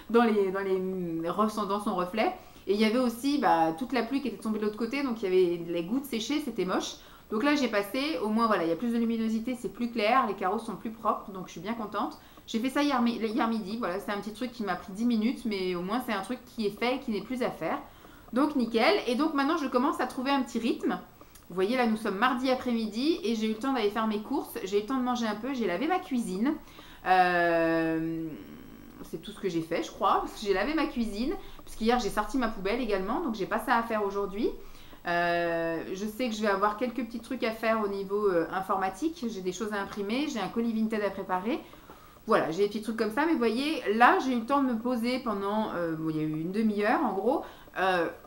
dans son reflet. Et il y avait aussi bah, toute la pluie qui était tombée de l'autre côté, donc il y avait les gouttes séchées, c'était moche. Donc là j'ai passé, au moins voilà, il y a plus de luminosité, c'est plus clair, les carreaux sont plus propres, donc je suis bien contente. J'ai fait ça hier midi, voilà, c'est un petit truc qui m'a pris 10 minutes, mais au moins c'est un truc qui est fait et qui n'est plus à faire. Donc nickel, et donc maintenant je commence à trouver un petit rythme. Vous voyez là nous sommes mardi après-midi et j'ai eu le temps d'aller faire mes courses, j'ai eu le temps de manger un peu, j'ai lavé ma cuisine. C'est tout ce que j'ai fait je crois, parce que j'ai lavé ma cuisine, parce qu'hier j'ai sorti ma poubelle également, donc j'ai pas ça à faire aujourd'hui. Je sais que je vais avoir quelques petits trucs à faire au niveau informatique. J'ai des choses à imprimer, j'ai un colis Vinted à préparer. Voilà, j'ai des petits trucs comme ça. Mais vous voyez, là, j'ai eu le temps de me poser pendant... bon, il y a eu une demi-heure, en gros,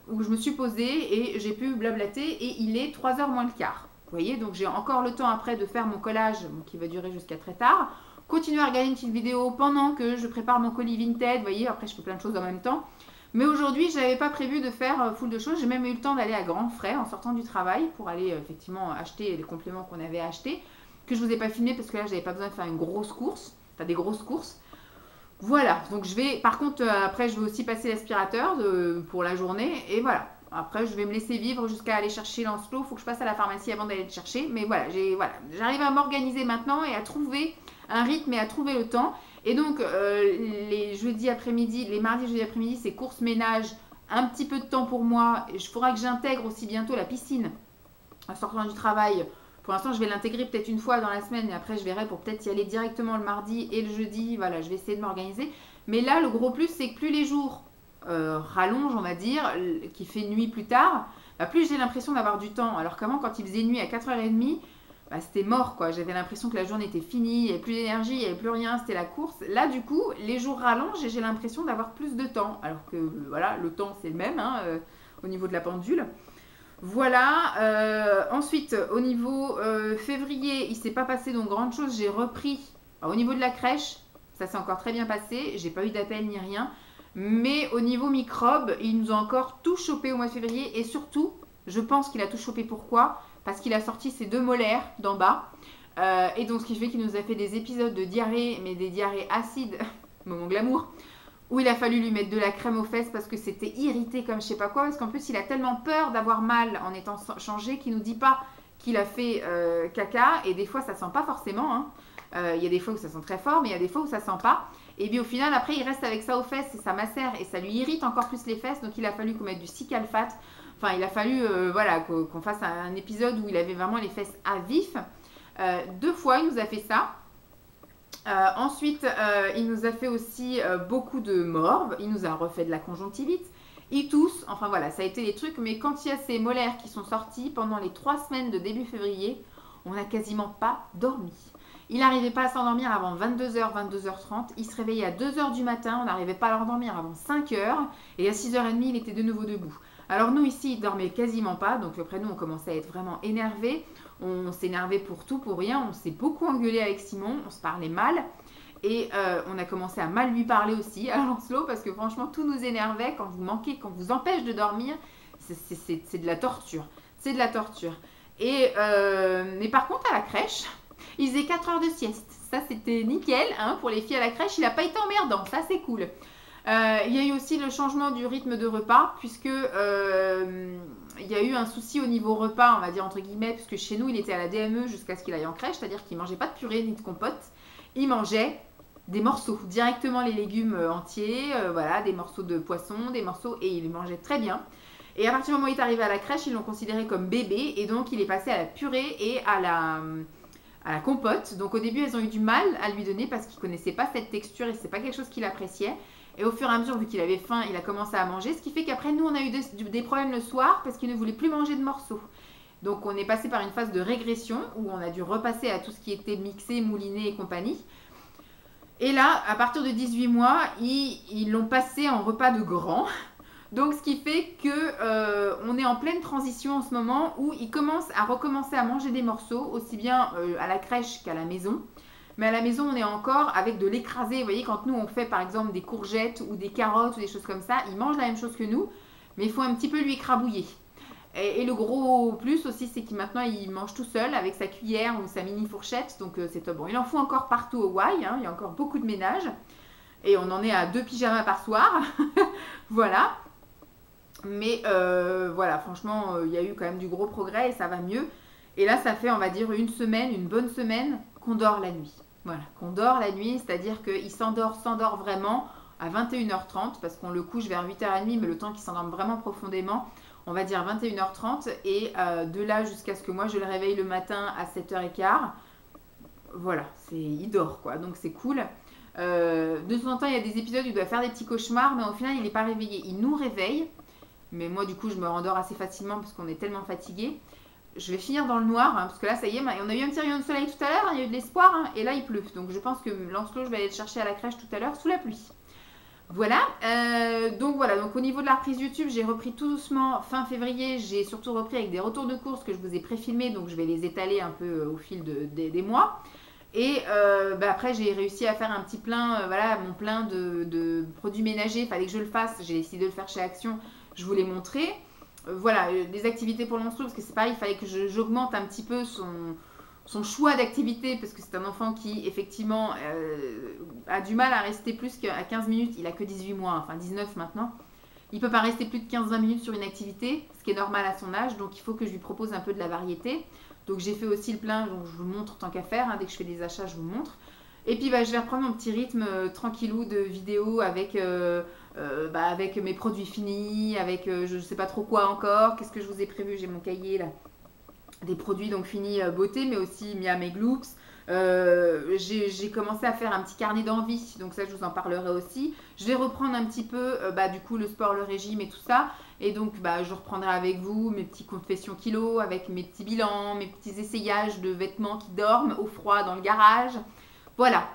où je me suis posée et j'ai pu blablater. Et il est 3h moins le quart. Vous voyez, donc j'ai encore le temps après de faire mon collage, qui va durer jusqu'à très tard. Continuer à regarder une petite vidéo pendant que je prépare mon colis Vinted. Vous voyez, après, je fais plein de choses en même temps. Mais aujourd'hui, je n'avais pas prévu de faire full de choses. J'ai même eu le temps d'aller à grands frais en sortant du travail pour aller effectivement acheter les compléments qu'on avait achetés, que je ne vous ai pas filmé parce que là, j'avais pas besoin de faire une grosse course, enfin des grosses courses. Voilà, donc je vais, par contre, après, je vais aussi passer l'aspirateur pour la journée et voilà. Après, je vais me laisser vivre jusqu'à aller chercher Lancelot. Il faut que je passe à la pharmacie avant d'aller le chercher. Mais voilà, j'arrive à m'organiser maintenant et à trouver un rythme et à trouver le temps. Et donc, les jeudis après-midi, les mardis, jeudi après-midi, c'est course ménage, un petit peu de temps pour moi. Il faudra que j'intègre aussi bientôt la piscine en sortant du travail. Pour l'instant, je vais l'intégrer peut-être une fois dans la semaine et après, je verrai pour peut-être y aller directement le mardi et le jeudi. Voilà, je vais essayer de m'organiser. Mais là, le gros plus, c'est que plus les jours rallongent, on va dire, qui fait nuit plus tard, bah, plus j'ai l'impression d'avoir du temps. Alors qu'avant, quand il faisait nuit à 4h30, bah, c'était mort, quoi. J'avais l'impression que la journée était finie, il n'y avait plus d'énergie, il n'y avait plus rien, c'était la course. Là, du coup, les jours rallongent et j'ai l'impression d'avoir plus de temps. Alors que, voilà, le temps, c'est le même hein, au niveau de la pendule. Voilà. Ensuite, au niveau février, il ne s'est pas passé donc grande chose. J'ai repris. Alors, au niveau de la crèche, ça s'est encore très bien passé. J'ai pas eu d'appel ni rien. Mais au niveau microbes, il nous a encore tout chopé au mois de février. Et surtout, je pense qu'il a tout chopé. Pourquoi ? Parce qu'il a sorti ses 2 molaires d'en bas. Et donc, ce qui fait qu'il nous a fait des épisodes de diarrhée, mais des diarrhées acides, moment glamour, où il a fallu lui mettre de la crème aux fesses parce que c'était irrité comme je sais pas quoi. Parce qu'en plus, il a tellement peur d'avoir mal en étant changé qu'il nous dit pas qu'il a fait caca. Et des fois, ça sent pas forcément. Hein. Il y a des fois où ça sent très fort, mais il y a des fois où ça sent pas. Et puis au final, après, il reste avec ça aux fesses et ça macère et ça lui irrite encore plus les fesses. Donc il a fallu qu'on mette du Cicalfate. Enfin, il a fallu voilà, qu'on fasse un épisode où il avait vraiment les fesses à vif. 2 fois, il nous a fait ça. Ensuite, il nous a fait aussi beaucoup de morve. Il nous a refait de la conjonctivite. Il tousse. Enfin voilà, ça a été les trucs. Mais quand il y a ces molaires qui sont sortis pendant les 3 semaines de début février, on n'a quasiment pas dormi. Il n'arrivait pas à s'endormir avant 22h, 22h30. Il se réveillait à 2h du matin. On n'arrivait pas à l'endormir avant 5h. Et à 6h30, il était de nouveau debout. Alors nous, ici, il dormait quasiment pas. Donc après nous, on commençait à être vraiment énervés. On s'énervait pour tout, pour rien. On s'est beaucoup engueulé avec Simon. On se parlait mal. Et on a commencé à mal lui parler aussi à Lancelot. Parce que franchement, tout nous énervait. Quand vous manquez, quand vous empêche de dormir, c'est de la torture. C'est de la torture. Mais par contre, à la crèche... Il faisait 4 heures de sieste. Ça, c'était nickel hein, pour les filles à la crèche. Il n'a pas été emmerdant. Ça, c'est cool. Il y a eu aussi le changement du rythme de repas, puisque il y a eu un souci au niveau repas, on va dire entre guillemets, puisque chez nous, il était à la DME jusqu'à ce qu'il aille en crèche, c'est-à-dire qu'il ne mangeait pas de purée ni de compote. Il mangeait des morceaux, directement les légumes entiers, voilà, des morceaux de poisson, des morceaux, et il les mangeait très bien. Et à partir du moment où il est arrivé à la crèche, ils l'ont considéré comme bébé, et donc il est passé à la purée et à la compote. Donc au début, elles ont eu du mal à lui donner parce qu'il ne connaissait pas cette texture et c'est pas quelque chose qu'il appréciait. Et au fur et à mesure, vu qu'il avait faim, il a commencé à manger. Ce qui fait qu'après, nous, on a eu des problèmes le soir parce qu'il ne voulait plus manger de morceaux. Donc on est passé par une phase de régression où on a dû repasser à tout ce qui était mixé, mouliné et compagnie. Et là, à partir de 18 mois, ils l'ont passé en repas de grand. Donc, ce qui fait qu'on est en pleine transition en ce moment où il commence à recommencer à manger des morceaux, aussi bien à la crèche qu'à la maison. Mais à la maison, on est encore avec de l'écrasé. Vous voyez, quand nous, on fait par exemple des courgettes ou des carottes ou des choses comme ça, il mange la même chose que nous, mais il faut un petit peu lui écrabouiller. Et le gros plus aussi, c'est qu'il maintenant, il mange tout seul avec sa cuillère ou sa mini fourchette. Donc, c'est top. Bon, il en faut encore partout au Y. Hein, il y a encore beaucoup de ménage. Et on en est à 2 pyjamas par soir. Voilà. Mais voilà, franchement, il y a eu quand même du gros progrès et ça va mieux. Et là, ça fait, on va dire, une bonne semaine qu'on dort la nuit. Voilà, qu'on dort la nuit, c'est-à-dire qu'il s'endort vraiment à 21h30 parce qu'on le couche vers 8h30, mais le temps qu'il s'endorme vraiment profondément, on va dire 21h30. Et de là jusqu'à ce que moi, je le réveille le matin à 7h15, voilà, il dort quoi, donc c'est cool. De temps en temps, il y a des épisodes où il doit faire des petits cauchemars, mais au final, il n'est pas réveillé. Il nous réveille. Mais moi, du coup, je me rendors assez facilement parce qu'on est tellement fatigué. Je vais finir dans le noir, hein, parce que là, ça y est, on a eu un petit rayon de soleil tout à l'heure, il y a eu de l'espoir, hein, et là, il pleut. Donc, je pense que Lancelot, je vais aller le chercher à la crèche tout à l'heure sous la pluie. Voilà, donc au niveau de la reprise YouTube, j'ai repris tout doucement fin février. J'ai surtout repris avec des retours de courses que je vous ai préfilmés, donc je vais les étaler un peu au fil des mois. Et après, j'ai réussi à faire un petit plein, voilà, mon plein de produits ménagers. Il fallait que je le fasse, j'ai décidé de le faire chez Action, je vous l'ai montré. Voilà, des activités pour Lancelot, parce que c'est pareil, il fallait que j'augmente un petit peu son choix d'activité, parce que c'est un enfant qui, effectivement, a du mal à rester plus qu'à 15 minutes. Il a que 18 mois, enfin 19 maintenant. Il ne peut pas rester plus de 15-20 minutes sur une activité, ce qui est normal à son âge, donc il faut que je lui propose un peu de la variété. Donc j'ai fait aussi le plein, donc je vous montre tant qu'à faire, hein, dès que je fais des achats, je vous montre. Et puis je vais reprendre mon petit rythme tranquillou de vidéo avec mes produits finis, avec je ne sais pas trop quoi encore. Qu'est-ce que je vous ai prévu? J'ai mon cahier là. Des produits donc finis beauté, mais aussi Miam et Gloops. J'ai commencé à faire un petit carnet d'envie, donc ça je vous en parlerai aussi. Je vais reprendre un petit peu du coup le sport, le régime et tout ça. Et donc je reprendrai avec vous mes petits confessions kilos, avec mes petits bilans, mes petits essayages de vêtements qui dorment au froid dans le garage. Voilà.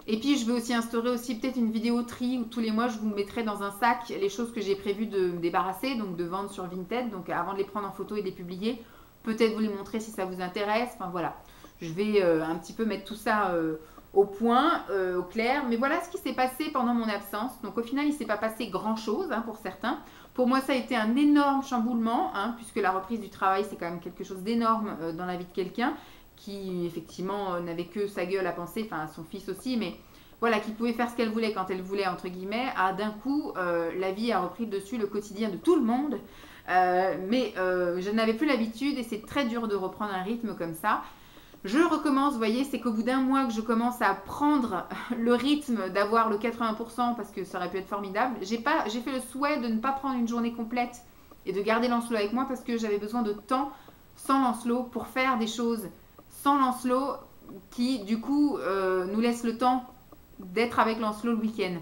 Et puis je vais aussi instaurer aussi peut-être une vidéo tri où tous les mois je vous mettrai dans un sac les choses que j'ai prévu de me débarrasser, donc de vendre sur Vinted, donc avant de les prendre en photo et de les publier. Peut-être vous les montrer si ça vous intéresse. Enfin voilà, je vais un petit peu mettre tout ça au point, au clair. Mais voilà ce qui s'est passé pendant mon absence. Donc au final, il ne s'est pas passé grand-chose hein, pour certains. Pour moi, ça a été un énorme chamboulement, hein, puisque la reprise du travail, c'est quand même quelque chose d'énorme dans la vie de quelqu'un qui, effectivement, n'avait que sa gueule à penser, enfin son fils aussi, mais voilà, qui pouvait faire ce qu'elle voulait quand elle voulait, entre guillemets. D'un coup, la vie a repris le dessus, le quotidien de tout le monde. Mais je n'avais plus l'habitude et c'est très dur de reprendre un rythme comme ça. Je recommence, vous voyez, c'est qu'au bout d'un mois que je commence à prendre le rythme d'avoir le 80% parce que ça aurait pu être formidable. J'ai fait le souhait de ne pas prendre une journée complète et de garder Lancelot avec moi parce que j'avais besoin de temps sans Lancelot pour faire des choses sans Lancelot qui du coup nous laisse le temps d'être avec Lancelot le week-end.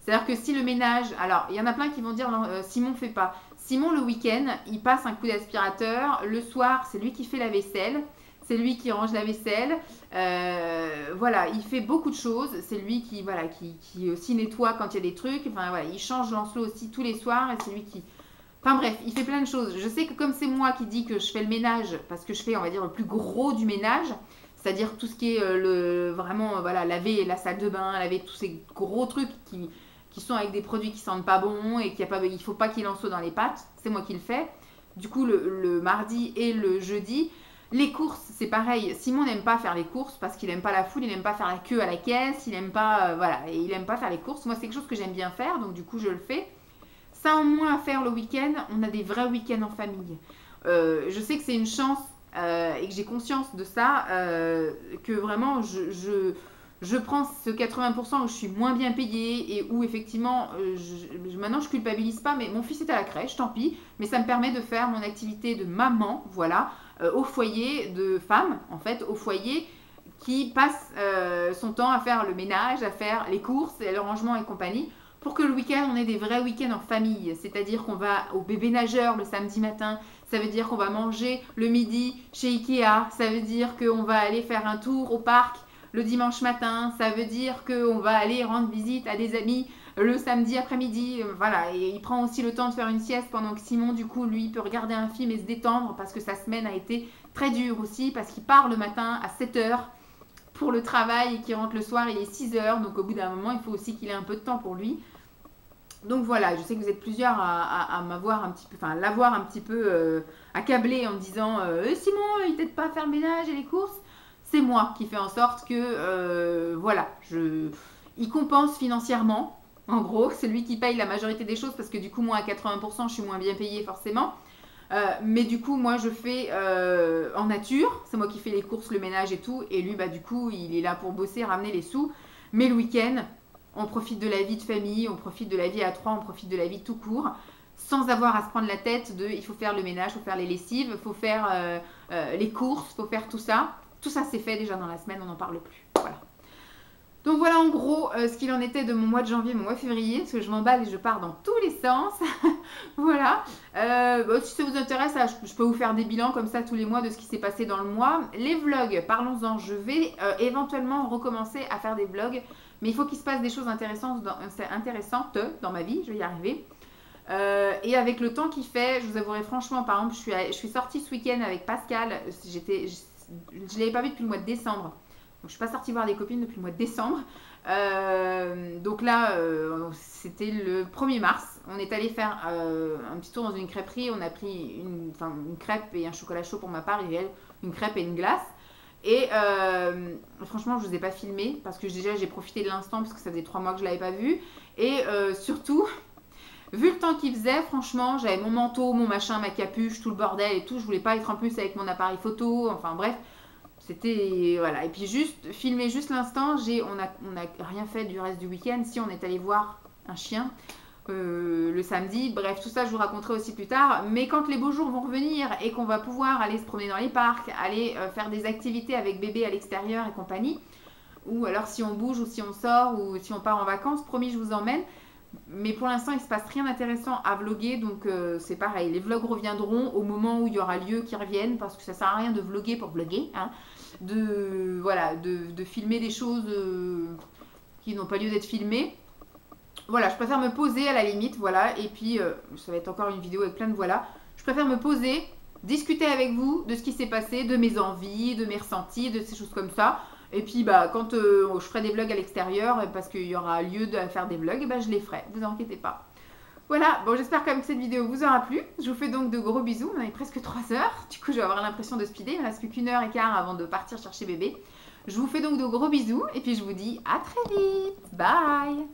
C'est-à-dire que si le ménage, alors il y en a plein qui vont dire Simon fait pas. Simon le week-end, il passe un coup d'aspirateur. Le soir, c'est lui qui fait la vaisselle. C'est lui qui range la vaisselle. Voilà, il fait beaucoup de choses. C'est lui qui aussi nettoie quand il y a des trucs. Enfin voilà, il change Lancelot aussi tous les soirs et c'est lui qui. Enfin bref, il fait plein de choses. Je sais que comme c'est moi qui dis que je fais le ménage, parce que je fais, on va dire, le plus gros du ménage, c'est-à-dire tout ce qui est vraiment, voilà, laver la salle de bain, laver tous ces gros trucs qui sont avec des produits qui sentent pas bon et qu'il ne faut pas qu'il en soit dans les pâtes. C'est moi qui le fais. Du coup, le mardi et le jeudi. Les courses, c'est pareil. Simon n'aime pas faire les courses parce qu'il n'aime pas la foule, il n'aime pas faire la queue à la caisse, il n'aime pas, et il n'aime pas faire les courses. Moi, c'est quelque chose que j'aime bien faire, donc du coup, je le fais. Ça, en moins à faire le week-end, on a des vrais week-ends en famille. Je sais que c'est une chance et que j'ai conscience de ça, que vraiment, je prends ce 80% où je suis moins bien payée et où effectivement, maintenant je culpabilise pas, mais mon fils est à la crèche, tant pis, mais ça me permet de faire mon activité de maman, voilà, au foyer, de femme, en fait, au foyer, qui passe son temps à faire le ménage, à faire les courses, et le rangement et compagnie, pour que le week-end, on ait des vrais week-ends en famille. C'est-à-dire qu'on va au bébé nageur le samedi matin, ça veut dire qu'on va manger le midi chez Ikea, ça veut dire qu'on va aller faire un tour au parc le dimanche matin, ça veut dire qu'on va aller rendre visite à des amis le samedi après-midi, voilà, et il prend aussi le temps de faire une sieste pendant que Simon, du coup, lui, peut regarder un film et se détendre parce que sa semaine a été très dure aussi, parce qu'il part le matin à 7h pour le travail et qu'il rentre le soir, il est 6h, donc au bout d'un moment, il faut aussi qu'il ait un peu de temps pour lui. Donc voilà, je sais que vous êtes plusieurs à m'avoir un petit peu, enfin, l'avoir un petit peu accablé en me disant Simon, il t'aide pas à faire le ménage et les courses. C'est moi qui fais en sorte que, voilà, il compense financièrement. En gros, c'est lui qui paye la majorité des choses parce que du coup, moi, à 80%, je suis moins bien payée forcément. Mais du coup, moi, je fais en nature. C'est moi qui fais les courses, le ménage et tout. Et lui, du coup, il est là pour bosser, ramener les sous. Mais le week-end, on profite de la vie de famille, on profite de la vie à trois, on profite de la vie tout court. Sans avoir à se prendre la tête de il faut faire le ménage, il faut faire les lessives, il faut faire les courses, il faut faire tout ça. Tout ça, c'est fait déjà dans la semaine, on n'en parle plus. Voilà. Donc voilà en gros ce qu'il en était de mon mois de janvier, mon mois de février, parce que je m'emballe et je pars dans tous les sens. Voilà. Bon, si ça vous intéresse, je peux vous faire des bilans comme ça tous les mois de ce qui s'est passé dans le mois. Les vlogs, parlons-en. Je vais éventuellement recommencer à faire des vlogs, mais il faut qu'il se passe des choses intéressantes dans ma vie. Je vais y arriver. Et avec le temps qu'il fait, je vous avouerai franchement, par exemple, je suis sortie ce week-end avec Pascal. Je ne l'avais pas vu depuis le mois de décembre. Donc, je suis pas sortie voir des copines depuis le mois de décembre. Donc là, c'était le 1er mars. On est allé faire un petit tour dans une crêperie. On a pris une crêpe et un chocolat chaud pour ma part, et elle, une crêpe et une glace. Et franchement, je ne vous ai pas filmé parce que déjà, j'ai profité de l'instant parce que ça faisait 3 mois que je ne l'avais pas vu. Et surtout, vu le temps qu'il faisait, franchement, j'avais mon manteau, mon machin, ma capuche, tout le bordel et tout. Je voulais pas être en plus avec mon appareil photo. Enfin bref, c'était voilà. Et puis juste filmer juste l'instant. On a rien fait du reste du week-end. Si on est allé voir un chien le samedi. Bref, tout ça je vous raconterai aussi plus tard. Mais quand les beaux jours vont revenir et qu'on va pouvoir aller se promener dans les parcs, aller faire des activités avec bébé à l'extérieur et compagnie, ou alors si on bouge ou si on sort ou si on part en vacances, promis, je vous emmène. Mais pour l'instant, il ne se passe rien d'intéressant à vlogger, donc c'est pareil. Les vlogs reviendront au moment où il y aura lieu qu'ils reviennent, parce que ça sert à rien de vlogger pour vlogger, hein. De filmer des choses qui n'ont pas lieu d'être filmées. Voilà, je préfère me poser à la limite, voilà. Et puis, ça va être encore une vidéo avec plein de voilà. Je préfère me poser, discuter avec vous de ce qui s'est passé, de mes envies, de mes ressentis, de ces choses comme ça. Et puis quand je ferai des vlogs à l'extérieur, parce qu'il y aura lieu de faire des vlogs, je les ferai, vous inquiétez pas. Voilà, bon, j'espère quand même que cette vidéo vous aura plu. Je vous fais donc de gros bisous, on est presque 3 heures. Du coup, je vais avoir l'impression de speeder, il ne reste plus qu'1h15 avant de partir chercher bébé. Je vous fais donc de gros bisous et puis je vous dis à très vite. Bye!